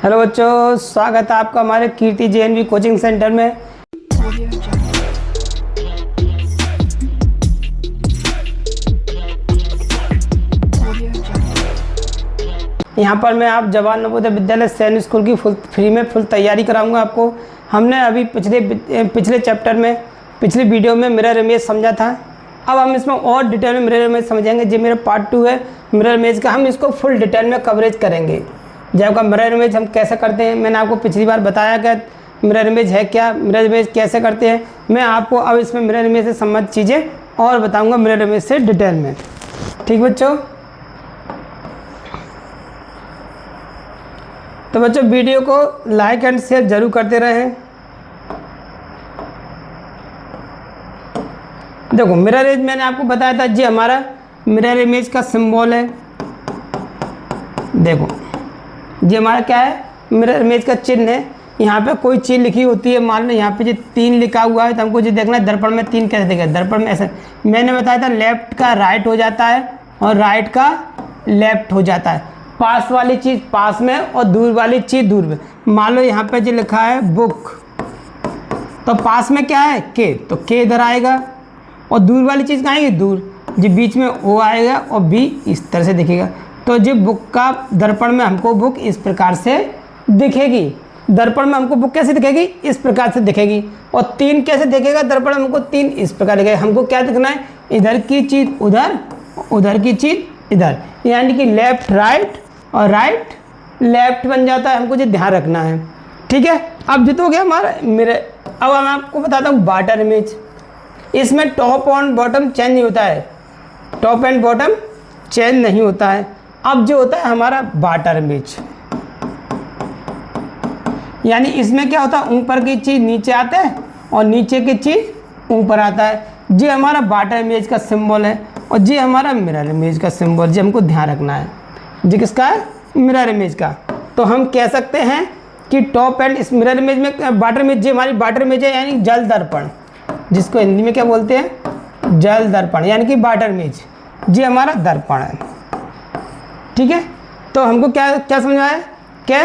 Hello बच्चों, स्वागत है आपका हमारे कीर्ति जेएनवी कोचिंग सेंटर में। यहाँ पर मैं आप जवाहर नवोदय विद्यालय सैनिक स्कूल की फ्री में फुल तैयारी कराऊंगा आपको। हमने अभी पिछले चैप्टर में पिछली वीडियो में मिरर इमेज समझा था। अब हम इसमें और डिटेल में मिरर इमेज समझेंगे। जो मेरा पार्ट 2 है मिरर इमेज का, हम इसको फुल डिटेल में कवरेज करेंगे। जब का मिरर इमेज हम कैसे करते हैं, मैंने आपको पिछली बार बताया कि मिरर इमेज है क्या, मिरर इमेज कैसे करते हैं। मैं आपको अब इसमें मिरर इमेज से संबंधित चीज़ें और बताऊंगा मिरर इमेज से डिटेल में। ठीक बच्चों, तो बच्चों वीडियो को लाइक एंड शेयर जरूर करते रहें। देखो मिरर इमेज मैंने आपको बताया था, जी हमारा मिरर इमेज का सिंबल है। देखो ये हमारा क्या है, मिरर इमेज का चिन्ह है। यहाँ पे कोई चीज़ लिखी होती है, मान लो यहाँ पे जो 3 लिखा हुआ है, तो हमको जो देखना है दर्पण में 3 कैसे दिखेगा। दर्पण में ऐसा मैंने बताया था, लेफ्ट का राइट हो जाता है और राइट का लेफ्ट हो जाता है। पास वाली चीज़ पास में और दूर वाली चीज़ दूर में। मान लो यहाँ पे जो लिखा है बुक, तो पास में क्या है के, तो के इधर आएगा और दूर वाली चीज़ कहाँ आएगी, दूर। जो बीच में ओ आएगा और बी इस तरह से दिखेगा। तो जो बुक का दर्पण में हमको बुक इस प्रकार से दिखेगी। दर्पण में हमको बुक कैसे दिखेगी, इस प्रकार से दिखेगी। और 3 कैसे दिखेगा दर्पण में, हमको 3 इस प्रकार दिखेगा। हमको क्या दिखना है, इधर की चीज़ उधर, उधर की चीज़ इधर, यानी कि लेफ्ट राइट और राइट लेफ्ट बन जाता है। हमको जो ध्यान रखना है, ठीक है। अब जितना हो गया हमारा मेरे, अब मैं आपको बताता हूँ वाटर इमेज। इसमें टॉप और बॉटम चेंज नहीं होता है, टॉप एंड बॉटम चेंज नहीं होता है। अब जो होता है हमारा वाटर इमेज, यानी इसमें क्या होता है, ऊपर की चीज़ नीचे आते हैं और नीचे की चीज़ ऊपर आता है। ये हमारा वाटर इमेज का सिंबल है और ये हमारा मिरर इमेज का सिंबल। ये हमको ध्यान रखना है, ये किसका है, मिरर इमेज का। तो हम कह सकते हैं कि टॉप एंड इस मिरर इमेज में वाटर इमेज, ये हमारी वाटर इमेज है, यानी जल दर्पण, जिसको हिंदी में क्या बोलते हैं, जल दर्पण, यानी कि वाटर इमेज। ये हमारा दर्पण है, ठीक है। तो हमको क्या क्या समझ आया, क्या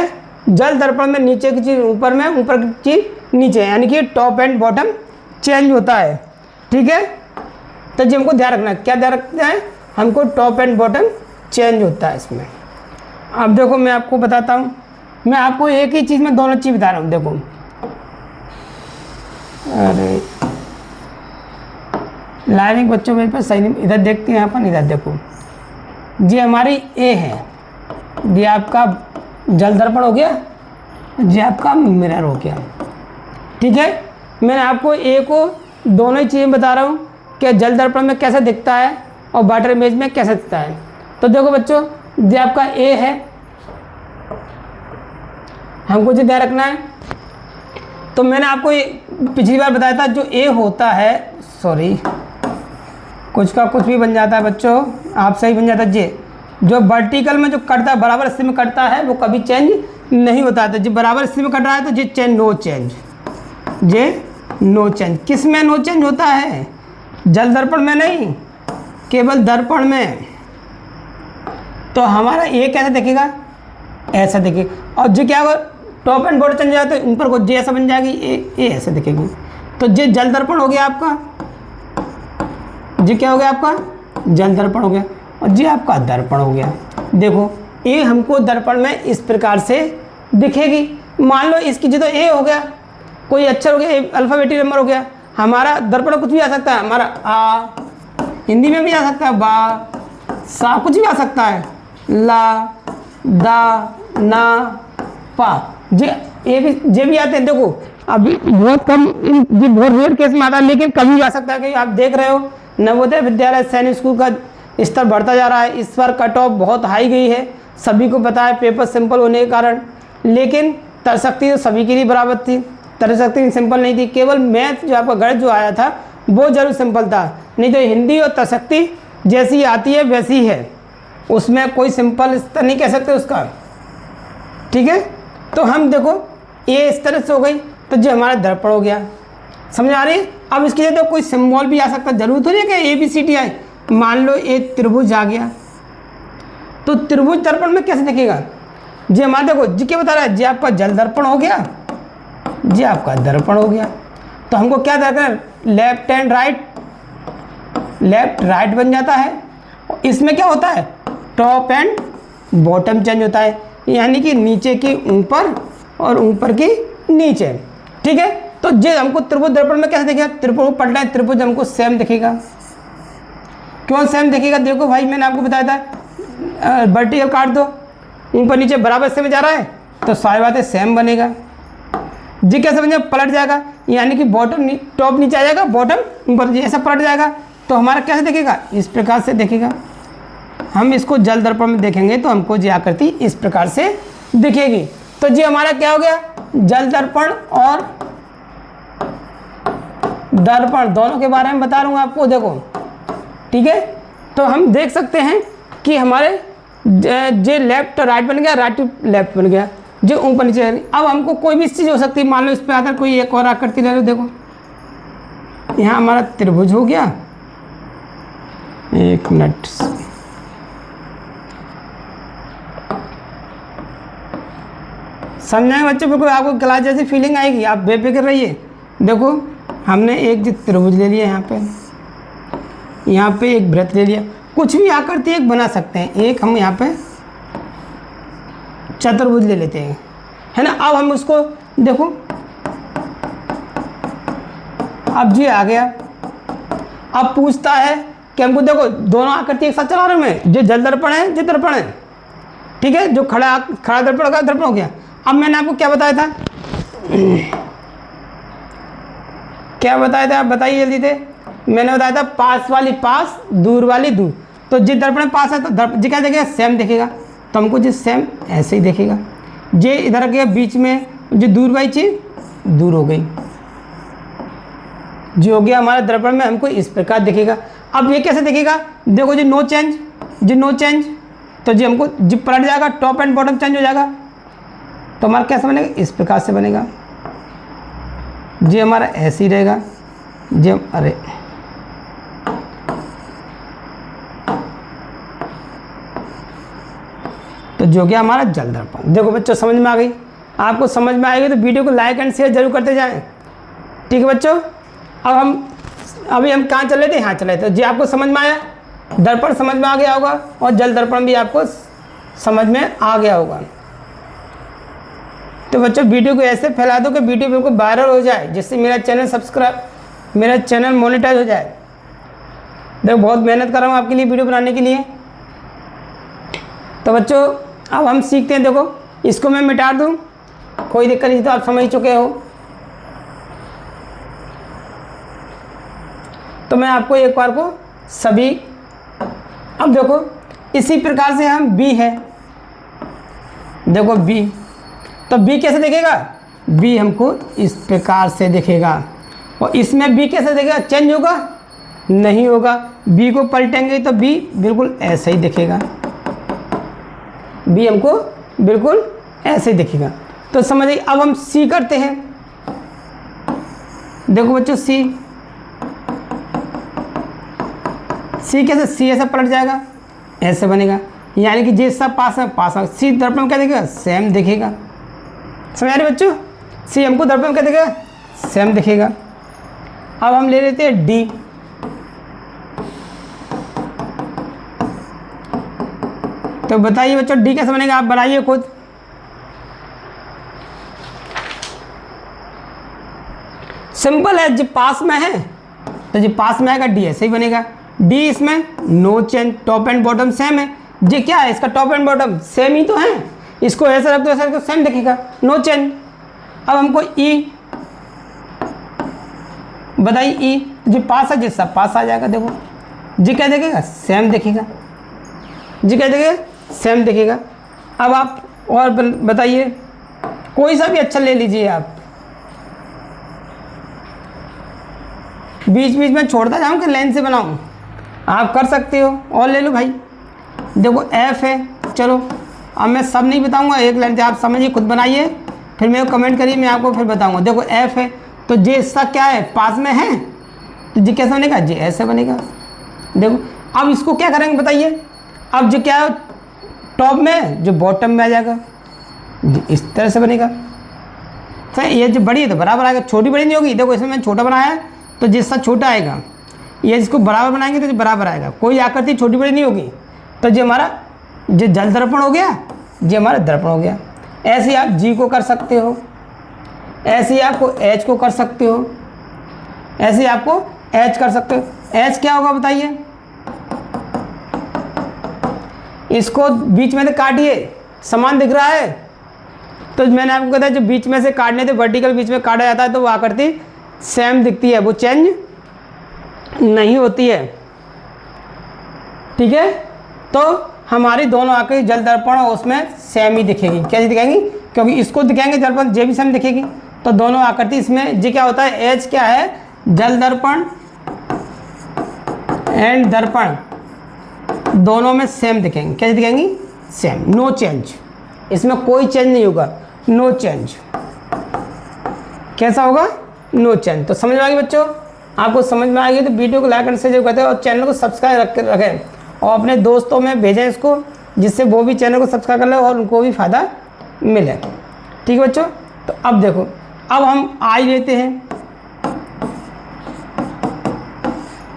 जल दर्पण में नीचे की चीज़ ऊपर में, ऊपर की चीज़ नीचे, यानी कि टॉप एंड बॉटम चेंज होता है, ठीक है। तो जी हमको ध्यान रखना है, क्या ध्यान रखना है, हमको टॉप एंड बॉटम चेंज होता है इसमें। अब देखो मैं आपको बताता हूँ, मैं आपको एक ही चीज़ में दोनों चीज़ बता रहा हूँ। देखो अरे लाइनिंग बच्चों मेरे पास सही नहीं, इधर देखते हैं अपन, इधर देखो जी हमारी ए है, ये आपका जल दर्पण हो गया, ये आपका मिरर हो गया, ठीक है। मैंने आपको ए को दोनों ही चीज़ें बता रहा हूँ कि जल दर्पण में कैसे दिखता है और वाटर इमेज में कैसे दिखता है। तो देखो बच्चों, ये आपका ए है, हमको जो ध्यान रखना है। तो मैंने आपको पिछली बार बताया था, जो ए होता है, सॉरी कुछ का कुछ भी बन जाता है बच्चों, आप सही बन जाता है। जे जो वर्टिकल में जो कटता है, बराबर स्थिति में कटता है, वो कभी चेंज नहीं होता है। जो बराबर स्थिति में कट रहा है तो जे चेंज, नो चेंज, जे नो चेंज। किस में नो चेंज होता है, जल दर्पण में नहीं, केवल दर्पण में। तो हमारा ए कैसे दिखेगा, ऐसा दिखेगा। और जो क्या होगा, टॉप एंड बॉटम चेंज हो जाए तो ऊपर को जे ऐसा बन जाएगी, ए ऐसे दिखेगी। तो जे जल दर्पण हो गया आपका, जी क्या हो गया आपका, जल दर्पण हो गया, और जी आपका दर्पण हो गया। देखो ए हमको दर्पण में इस प्रकार से दिखेगी। मान लो इसकी जो, तो ए हो गया, कोई अक्षर हो गया, अल्फाबेटिक नंबर हो गया। हमारा दर्पण कुछ भी आ सकता है, हमारा आ, हिंदी में भी आ सकता है बा, सा, कुछ भी आ सकता है, ला, दा, ना, पा, जे भी आते हैं। देखो अभी बहुत कम, ये बहुत रेयर केस में आता है, लेकिन कभी भी आ सकता है। कि आप देख रहे हो नवोदय विद्यालय सैनिक स्कूल का स्तर बढ़ता जा रहा है, इस बार कट ऑफ बहुत हाई गई है, सभी को पता है, पेपर सिंपल होने के कारण। लेकिन तरशक्ति तो सभी के लिए बराबर थी, तरशक्ति सिंपल नहीं थी। केवल मैथ जो आपका गणित जो आया था वो जरूर सिंपल था, नहीं तो हिंदी और तरशक्ति जैसी आती है वैसी है, उसमें कोई सिंपल स्तर नहीं कह सकते उसका, ठीक है। तो हम देखो ये इस तरह से हो गई, तो जो हमारा दर्पण हो गया, समझ आ रही है। अब इसके लिए तो कोई सिंबल भी आ सकता है, जरूर थोड़ी है कि ABCD आए। मान लो एक त्रिभुज आ गया, तो त्रिभुज दर्पण में कैसे दिखेगा, जी हमारा देखो जी क्या बता रहा है, जी आपका जल दर्पण हो गया, जी आपका दर्पण हो गया। तो हमको क्या करना है, left and right, left right बन जाता है। इसमें क्या होता है, टॉप एंड बॉटम चेंज होता है, यानी कि नीचे की ऊपर और ऊपर की नीचे। ठीक है, तो जे हमको त्रिभुज दर्पण में कैसे दिखेगा, त्रिभुज पलटा है, त्रिभुज हमको सेम दिखेगा। क्यों सेम दिखेगा, देखो भाई मैंने आपको बताया था वर्टिकल काट दो, ऊपर नीचे बराबर से में जा रहा है तो सारी बातें सेम बनेगा। जी कैसे बन जाएगा, पलट जाएगा, यानी कि बॉटम टॉप नीचे आ जाएगा, बॉटम ऊपर, ऐसा पलट जाएगा। तो हमारा कैसे दिखेगा, इस प्रकार से दिखेगा। हम इसको जल दर्पण में देखेंगे तो हमको जी आकृति इस प्रकार से दिखेगी। तो जी हमारा क्या हो गया, जल दर्पण और दर्पण दोनों के बारे में बता रहा हूँ आपको, देखो। ठीक है, तो हम देख सकते हैं कि हमारे जे लेफ्ट राइट बन गया, राइट लेफ्ट बन गया, जो ऊपर नीचे। अब हमको कोई भी चीज़ हो सकती है, मान लो इस पर आकर कोई एक और आकृति ले लो, देखो यहाँ हमारा त्रिभुज हो गया। एक मिनट, समझाएंगे बच्चों, बिल्कुल आपको क्लास जैसी फीलिंग आएगी, आप बेफिक्र रहिए। देखो हमने एक त्रिभुज ले लिया, यहाँ पे एक वृत्त ले लिया, कुछ भी आकृति एक बना सकते हैं। एक हम यहाँ पे चतुर्भुज ले लेते हैं, है ना। अब हम उसको देखो, अब जी आ गया। अब पूछता है कि हमको देखो दोनों आकृति एक साथ चला रहे हैं, जो जल दर्पण है, जो दर्पण है, ठीक है, जो खड़ा दर्पण का दर्पण हो गया। अब मैंने आपको क्या बताया था, क्या बताया था, आप बताइए जल्दी से। मैंने बताया था पास वाली पास, दूर वाली दूर। तो जिस दर्पण में पास है तो जी क्या दिखेगा, सेम दिखेगा। तो हमको जिस सेम ऐसे ही दिखेगा। जे इधर के बीच में जो दूर वाली चीज दूर हो गई, जो हो गया हमारे दर्पण में हमको इस प्रकार दिखेगा। अब ये कैसे दिखेगा, देखो जी नो चेंज, जी नो चेंज, तो जी हमको जी पलट जाएगा, टॉप एंड बॉटम चेंज हो जाएगा। तो हमारा कैसे बनेगा, इस प्रकार से बनेगा। जी हमारा ऐसे ही रहेगा, जी अरे तो जो गया हमारा जल दर्पण। देखो बच्चों समझ में आ गई, आपको समझ में आएगी तो वीडियो को लाइक एंड शेयर जरूर करते जाएं। ठीक है बच्चों, अब अभी हम कहाँ चले थे, यहाँ चले थे। जी आपको समझ में आया, दर्पण समझ में आ गया होगा और जल दर्पण भी आपको समझ में आ गया होगा। तो बच्चों वीडियो को ऐसे फैला दो कि वीडियो बिल्कुल वायरल हो जाए, जिससे मेरा चैनल मोनेटाइज हो जाए। देखो बहुत मेहनत कर रहा हूँ आपके लिए वीडियो बनाने के लिए। तो बच्चों अब हम सीखते हैं, देखो इसको मैं मिटा दूँ, कोई दिक्कत नहीं, तो आप समझ चुके हो। तो मैं आपको एक बार को सभी, अब देखो इसी प्रकार से हम बी है, देखो बी, तो बी कैसे दिखेगा, बी हमको इस प्रकार से दिखेगा। और इसमें बी कैसे दिखेगा, चेंज होगा, नहीं होगा। बी को पलटेंगे तो बी बिल्कुल ऐसे ही दिखेगा, बी हमको बिल्कुल ऐसे ही दिखेगा। तो समझिए, अब हम सी करते हैं। देखो बच्चों सी कैसे, सी ऐसे पलट जाएगा, ऐसे बनेगा, यानी कि जैसा पास है पास है। सी दर्पण में क्या दिखेगा, सेम दिखेगा। समझ आ रही बच्चों, सी हमको दर्पण में क्या दिखेगा, सेम दिखेगा। अब हम ले लेते हैं डी। तो बताइए बच्चों डी कैसे बनेगा, आप बनाइए खुद। सिंपल है, जी पास में है तो जी पास में आएगा, डी ऐसे ही बनेगा। डी इसमें no change, top and bottom same है। जी क्या है, इसका टॉप एंड बॉटम सेम ही तो है, इसको ऐसे रख दो, ऐसे रख दो, सेम दिखेगा, नो चेंज। अब हमको ई बताइए, ई जी पास है, जी सब पास आ जाएगा। देखो जी क्या दिखेगा, सेम दिखेगा, जी क्या दिखेगा, सेम दिखेगा। अब आप और बताइए, कोई सा भी अच्छा ले लीजिए आप, बीच बीच में छोड़ता जाऊँ कि लाइन से बनाऊँ, आप कर सकते हो। और ले लो भाई, देखो एफ है, चलो अब मैं सब नहीं बताऊंगा, एक लाइन से आप समझिए, खुद बनाइए, फिर मेरे को कमेंट करिए, मैं आपको फिर बताऊंगा। देखो एफ है, तो जे इसका क्या है, पास में है, तो जी कैसे बनेगा, जी ऐसे बनेगा। देखो अब इसको क्या करेंगे बताइए, अब जो क्या है टॉप में, जो बॉटम में आ जाएगा, जी इस तरह से बनेगा। तो ये जो बड़ी है तो बराबर आएगा, छोटी बड़ी नहीं होगी। देखो इसमें मैंने छोटा बनाया है तो जिसका छोटा आएगा, ये इसको बराबर बनाएंगे तो जो बराबर आएगा। कोई आकृति छोटी बड़ी नहीं होगी। तो जो हमारा जो जल दर्पण हो गया, ये हमारा दर्पण हो गया। ऐसे ही आप जी को कर सकते हो, ऐसे ही आपको एच को कर सकते हो, ऐसे ही आपको एच कर सकते हो। एच क्या होगा बताइए? इसको बीच में से काटिए, समान दिख रहा है। तो मैंने आपको बताया जो बीच में से काटने थे, वर्टिकल बीच में काटा जाता है तो वो आकृति सेम दिखती है, वो चेंज नहीं होती है। ठीक है, तो हमारी दोनों आकृति जल दर्पण और उसमें सेम ही दिखेगी। कैसी दिखेंगी? क्योंकि इसको दिखाएंगे दर्पण, जे भी सेम दिखेगी। तो दोनों आकृति इसमें जी क्या होता है, एच क्या है, जल दर्पण एंड दर्पण दोनों में सेम दिखेंगे। कैसे दिखेंगी? सेम, नो चेंज, इसमें कोई चेंज नहीं होगा, नो चेंज। कैसा होगा? No change. तो समझ में आ गई बच्चों? आपको समझ में आ गई तो वीडियो को लाइक एंड शेयर करते हैं और चैनल को सब्सक्राइब रखें और अपने दोस्तों में भेजें इसको, जिससे वो भी चैनल को सब्सक्राइब कर ले और उनको भी फ़ायदा मिले। ठीक है बच्चों? तो अब देखो, अब हम आई लेते हैं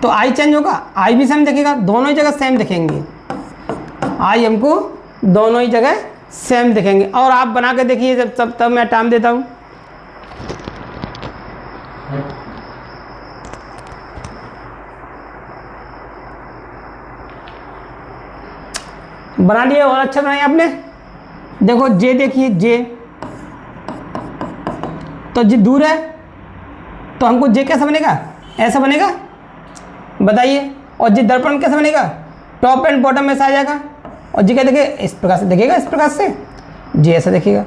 तो आई चेंज होगा, आई भी सेम दिखेगा, दोनों ही जगह सेम दिखेंगे। आई हमको दोनों ही जगह सेम दिखेंगे। और आप बना के देखिए, जब तब मैं टाइम देता हूँ। बना लिए और अच्छा बनाया आपने। देखो जे, देखिए जे, तो जे दूर है तो हमको जे कैसा बनेगा? ऐसा बनेगा, बताइए। और जी दर्पण कैसे बनेगा? टॉप एंड बॉटम में से आ जाएगा। और जी क्या देखिए, इस प्रकार से दिखेगा, इस प्रकार से जी ऐसा देखिएगा।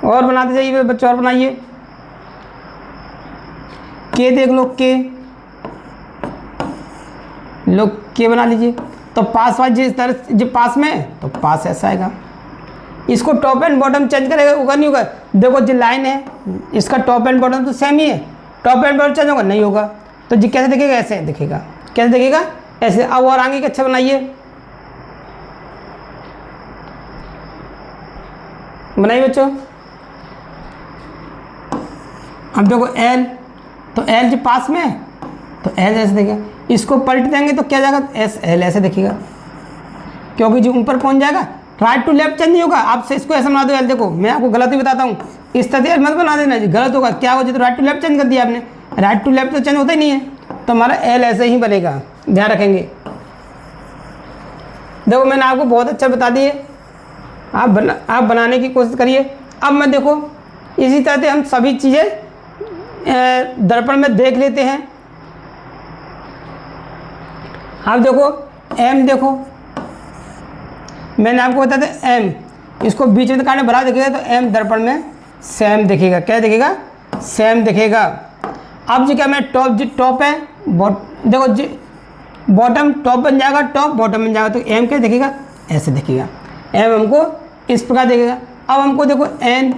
और बनाते जाइए बच्चे, और बनाइए। के देख लो, के लोग के बना लीजिए। तो पास वाइज जिस तरह जो पास में है तो पास ऐसा आएगा। इसको टॉप एंड बॉटम चेंज करेगा, होगा नहीं होगा? देखो जो लाइन है इसका टॉप एंड बॉटम तो सेम ही है, टॉप एंड बॉटम चेंज होगा? नहीं होगा। तो जी कैसे दिखेगा? ऐसे दिखेगा। कैसे दिखेगा? ऐसे। अब और आगे अच्छा बनाइए, बनाइए बच्चों। अब देखो एल, तो एल जो पास में है तो एल ऐसे दिखेगा। इसको पलट देंगे तो क्या जाएगा? एस एल ऐसे दिखेगा, क्योंकि जो ऊपर पहुंच जाएगा। राइट टू लेफ्ट चेंज नहीं होगा। आपसे इसको ऐसा बना दो, एल देखो मैं आपको गलत ही बताता हूँ, इस तरह से मत बना देना जी, गलत होगा। क्या हो जाए तो राइट टू लेफ्ट चेंज कर दिया आपने, राइट टू लेफ्ट तो चेंज होता ही नहीं है। तो हमारा एल ऐसे ही बनेगा, ध्यान रखेंगे। देखो मैंने आपको बहुत अच्छा बता दिए, आप बनाने की कोशिश करिए। अब मैं देखो इसी तरह से हम सभी चीज़ें दर्पण में देख लेते हैं। आप देखो एम, देखो मैंने आपको बताया था एम, इसको बीच में काटने बराबर दिखेगा तो एम दर्पण में सेम दिखेगा। क्या दिखेगा? सेम दिखेगा। अब जी क्या, मैं टॉप, जी टॉप है, देखो जी बॉटम टॉप बन जाएगा, टॉप बॉटम बन जाएगा। तो एम क्या दिखेगा? ऐसे दिखेगा। एम हमको इस प्रकार दिखेगा। अब हमको देखो एन,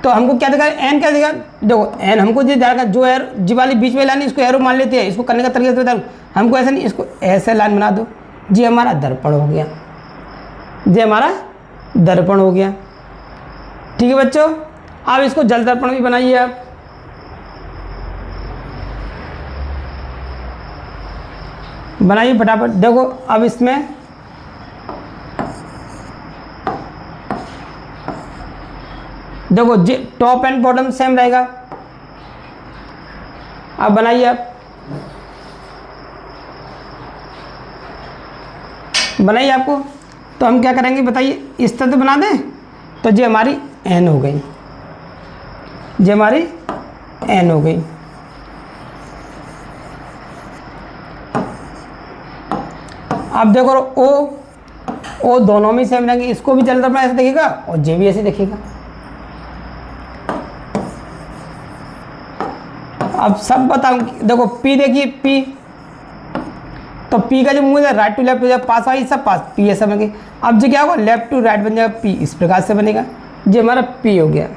तो हमको क्या दिखा? एन क्या दिखा? देखो एन हमको जी जाएगा, जो एरो जी वाली बीच में लाइन इसको एरो मान लेते हैं। इसको करने का तरीका बता दूँ, हमको ऐसा नहीं, इसको ऐसे लाइन बना दो, जी हमारा दर्पण हो गया, जी हमारा दर्पण हो गया। ठीक है बच्चों? अब इसको जल दर्पण भी बनाइए आप। बनाइए फटाफट। देखो अब इसमें देखो जी टॉप एंड बॉटम सेम रहेगा। अब बनाइए आप, बनाइए आपको। तो हम क्या करेंगे बताइए, इस तरह से बना दें तो जी हमारी एन हो गई, जी हमारी एन हो गई। अब देखो ओ दोनों में सेम रहेंगे, इसको भी जल दर्पण ऐसे दिखेगा और जे भी ऐसे दिखेगा। अब सब बताऊं, देखो पी, देखिए पी, तो पी का जो मुंह है राइट टू लेफ्ट हो जाएगा, पास आई सब पास, पी ऐसा बन गई। अब जो क्या होगा, लेफ्ट टू राइट बन जाएगा, पी इस प्रकार से बनेगा, जो हमारा पी हो गया।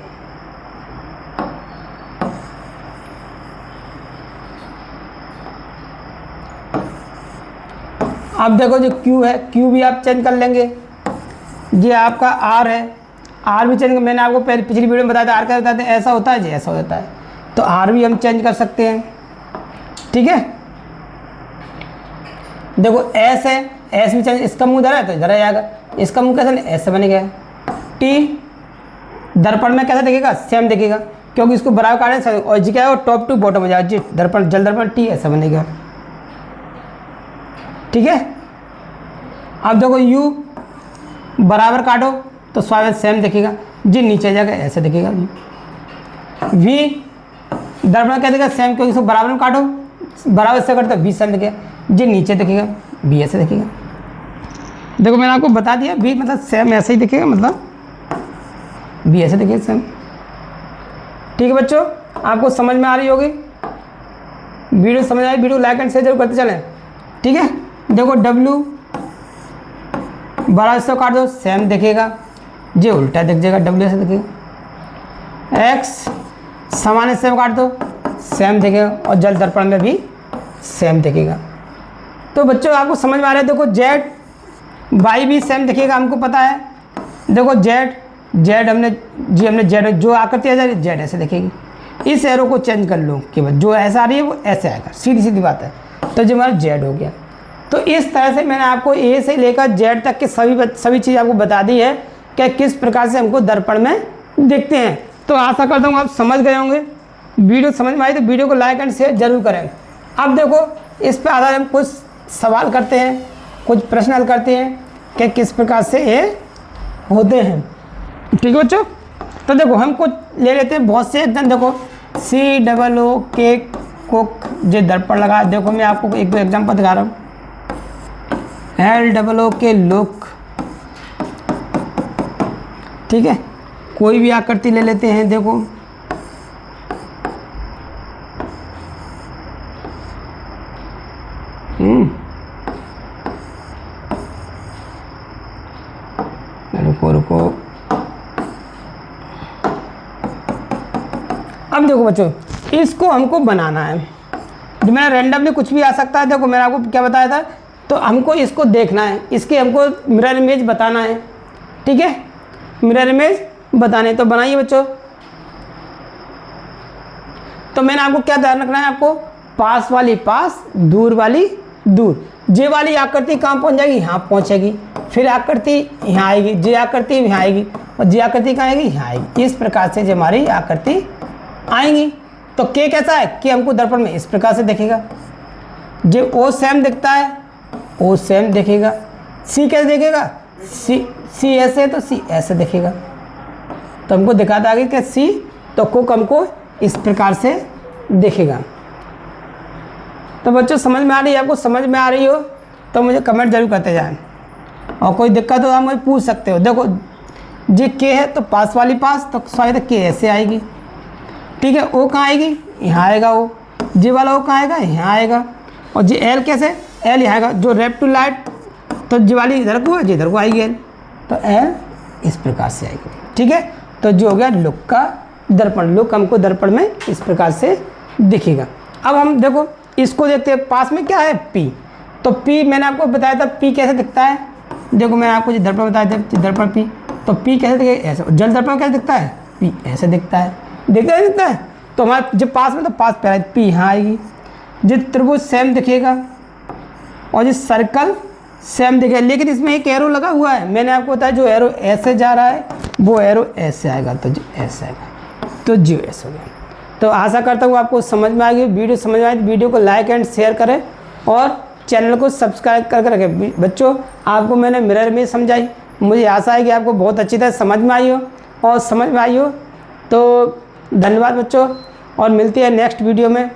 अब देखो जो Q है, Q भी आप चेंज कर लेंगे। ये आपका R है, R भी चेंज, मैंने आपको पिछली वीडियो में बताया था R क्या बताते हैं, ऐसा होता है जी, ऐसा होता है। तो R भी हम चेंज कर सकते हैं, ठीक है। देखो S है, S भी चेंज, इसका मुंह इधर है तो इधर आ जाएगा, इसका मुंह कैसे ऐसे बन गया। T दर्पण में कैसे दिखेगा, सेम दिखेगा, क्योंकि इसको बराबर काटने से और जी क्या है, टॉप टू बॉटम हो जाएगा जी। दर्पण जल दर्पण T ऐसा बनेगा, ठीक है। अब देखो U बराबर काटो तो स्वाभाविक सेम दिखेगा जी, नीचे जाकर ऐसे दिखेगा। V दर्पण क्या दिखेगा, सेम, क्योंकि इसको बराबर में काटो, बराबर से काटो तो V सेम दिखेगा जी, नीचे दिखेगा V ऐसे दिखेगा। देखो मैंने आपको बता दिया, V मतलब सेम ऐसे ही दिखेगा, मतलब V ऐसे दिखेगा सेम, ठीक है बच्चों। आपको समझ में आ रही होगी, वीडियो समझ आई, वीडियो लाइक एंड शेयर जरूर करते चलें, ठीक है। देखो W बड़ा से काट दो सेम दिखेगा जी, उल्टा दिख जाएगा, W ऐसे दिखेगा। X सामान्य से काट दो सेम दिखेगा, और जल दर्पण में भी सेम दिखेगा। तो बच्चों आपको समझ में आ रहा है। देखो Z Y भी सेम दिखेगा, हमको पता है। देखो Z हमने Z जो आकृति है Z ऐसे दिखेगी। इस एरो को चेंज कर लो कि जो ऐसा आ रही है वो ऐसे आएगा, सीधी सीधी बात है। तो जो हमारा Z हो गया। तो इस तरह से मैंने आपको A से लेकर Z तक के सभी चीज़ आपको बता दी है कि किस प्रकार से हमको दर्पण में दिखते हैं। तो आशा करता हूँ आप समझ गए होंगे। वीडियो समझ में आई तो वीडियो को लाइक एंड शेयर जरूर करें। अब देखो इस पर आधार हम कुछ सवाल करते हैं, कुछ प्रश्न हल करते हैं कि किस प्रकार से ये होते हैं, ठीक है बच्चों। तो देखो हम कुछ ले लेते हैं, बहुत से एकदम। देखो COO कोक जो दर्पण लगा, देखो मैं आपको एक दो एग्जाम्पल दिखा रहा हूँ। LOO लोक, ठीक है। कोई भी आकृति ले लेते हैं, देखो रुको अब देखो बच्चों, इसको हमको बनाना है। जो मैंने रैंडमली कुछ भी आ सकता है। देखो मैंने आपको क्या बताया था, तो हमको इसको देखना है, इसके हमको मिरर इमेज बताना है, ठीक है। मिरर इमेज बताने, तो बनाइए बच्चों। तो मैंने आपको क्या ध्यान रखना है, आपको पास वाली पास, दूर वाली दूर। जे वाली आकृति कहाँ पहुँच जाएगी, यहाँ पहुँचेगी, फिर आकृति यहाँ आएगी, जे आकृति यहाँ आएगी, और जे आकृति कहाँ आएगी, यहाँ आएगी। इस प्रकार से जो हमारी आकृति आएंगी। तो के कैसा है कि हमको दर्पण में इस प्रकार से दिखेगा। जो ओ सेम दिखता है, ओ सेम दिखेगा। सी कैसे दिखेगा, सी ऐसे है तो सी ऐसे दिखेगा। तो हमको दिखाता आगे कि सी तो कुक हमको इस प्रकार से दिखेगा। तो बच्चों समझ में आ रही है, आपको समझ में आ रही हो तो मुझे कमेंट जरूर करते जाएं, और कोई दिक्कत हो आप मुझे पूछ सकते हो। देखो जे के है तो पास वाली पास, तो शायद के ऐसे आएगी, ठीक है। ओ कहाँ आएगी, यहाँ आएगा ओ। जे वाला ओ कहाँ आएगा, यहाँ आएगा। और जे एल कैसे, एल यहाँ आएगा। जो लेफ्ट टू राइट, तो जे वाली इधर को है, जे इधर को आएगी एल, तो एल इस प्रकार से आएगी, ठीक है। तो जो हो गया लुक का दर्पण। लुक हमको दर्पण में इस प्रकार से दिखेगा। अब हम देखो इसको देखते हैं, पास में क्या है P। तो P मैंने आपको बताया था P कैसे दिखता है। देखो मैंने आपको जो दर्पण बताया था, दर्पण P, तो P कैसे दिखेगा, ऐसे। जल दर्पण कैसे दिखता है, P ऐसे दिखता है, दिखता है। तो हमारे जब पास में, तो पास पहले P यहाँ आएगी। जो त्रिभुज सेम दिखेगा, और जो सर्कल सेम दिखेगा, लेकिन इसमें एक एरो लगा हुआ है। मैंने आपको बताया जो एरो ऐसे जा रहा है वो एरो ऐसे आएगा, तो जो ऐसे आएगा, तो जो ऐसे हो गया। तो आशा करता हूँ आपको समझ में आएगी। वीडियो समझ में आए तो वीडियो को लाइक एंड शेयर करें, और चैनल को सब्सक्राइब करके रखें। बच्चों आपको मैंने मिरर में समझाई, मुझे आशा है कि आपको बहुत अच्छी तरह समझ में आई हो, और समझ में आई हो तो धन्यवाद बच्चों, और मिलती है नेक्स्ट वीडियो में।